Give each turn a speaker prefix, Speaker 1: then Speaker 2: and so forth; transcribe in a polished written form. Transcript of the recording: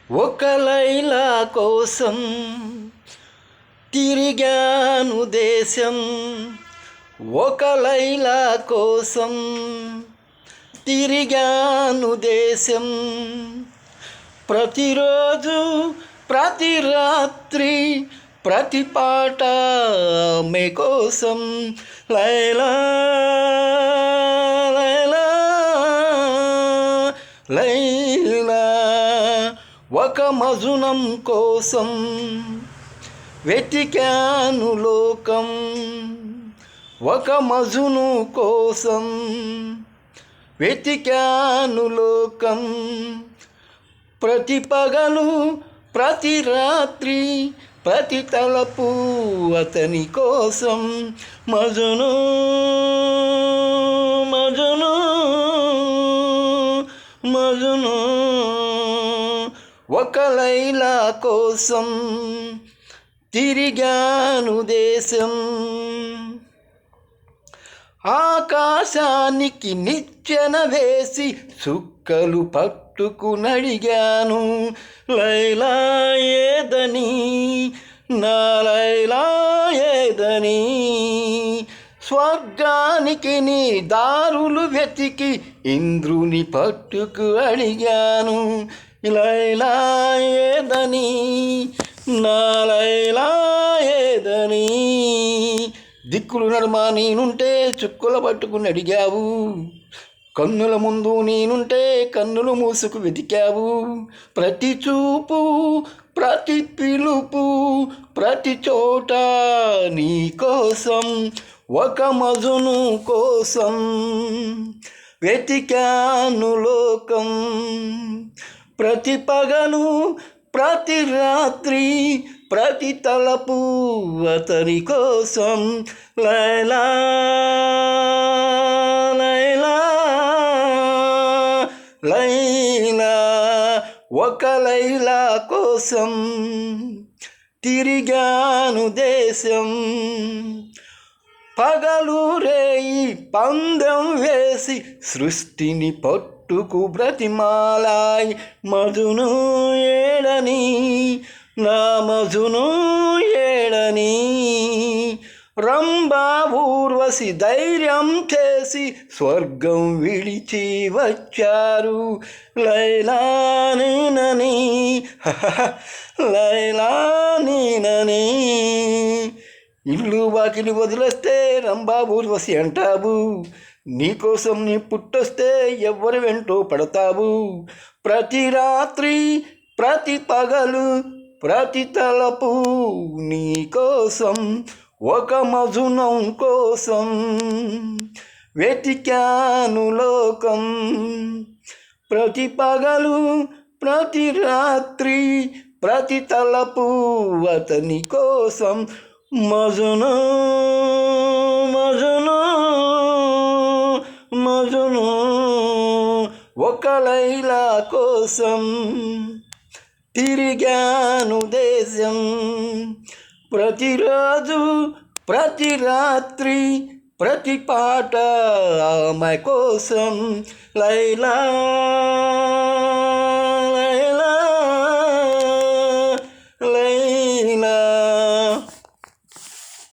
Speaker 1: ఒక లైలా కోసం తిరిగాను దేశం, ఒక లైలా కోసం తిరిగాను దేశం. ప్రతిరోజు ప్రతి రాత్రి ప్రతి పాట ఆమె కోసం. లైలా లైలా లైలా ఒక మజునం కోసం వెతికాను లోకం, ఒక మజును కోసం వెతికాను లోకం. ప్రతి పగలు ప్రతి రాత్రి ప్రతి తలపు అతని కోసం. మజును మజును మజును ఒక లైలా కోసం తిరిగాను దేశం. ఆకాశానికి నిచ్చెన వేసి చుక్కలు పట్టుకునడిగాను, లైలా ఏదని, నా లైలా ఏదని. స్వర్గానికి నీ దారులు వెతికి ఇంద్రుని పట్టుకు అడిగాను, లైలా ఏదని, నా లైలా ఏదని. దిక్కులు నడుమ నేనుంటే చుక్కుల పట్టుకుని అడిగావు, కన్నుల ముందు నేనుంటే కన్నులు మూసుకు వెతికావు. ప్రతి చూపు ప్రతి పిలుపు ప్రతి చోట నీ కోసం, ఒక మజును కోసం వెతికాను లోకం. ప్రతి పగలు ప్రతి రాత్రి ప్రతి తలపు అతని కోసం. లైలా లైలా లైలా ఒక లైలా కోసం తిరిగాను దేశం. పగలు రేయి పందెం వేసి సృష్టిని పట్టుకు బ్రతిమాలాయి, మజును ఏడని, నా మజును ఏడని. రంభా ఊర్వశి ధైర్యం చేసి స్వర్గం విడిచి వచ్చారు, లైలా నేనని, లైలా నేనని. ఇల్లు వాకిలి వదిలేస్తే రంభా ఊర్వశి అంటావు, నీకోసం నీ పుట్టొస్తే ఎవరి వెంటో పడతావు. ప్రతి రాత్రి ప్రతి పగలు ప్రతి తలపు నీ కోసం, ఒక మజునం కోసం వెతికాను లోకం. ప్రతి పగలు ప్రతి రాత్రి ప్రతి తలపు అతని కోసం. మజును మజును మజును ఒక లైలా కోసం తిరిగాను దేశం. ప్రతిరోజు ప్రతి రాత్రి ప్రతి పాట ఆమె కోసం. లైలా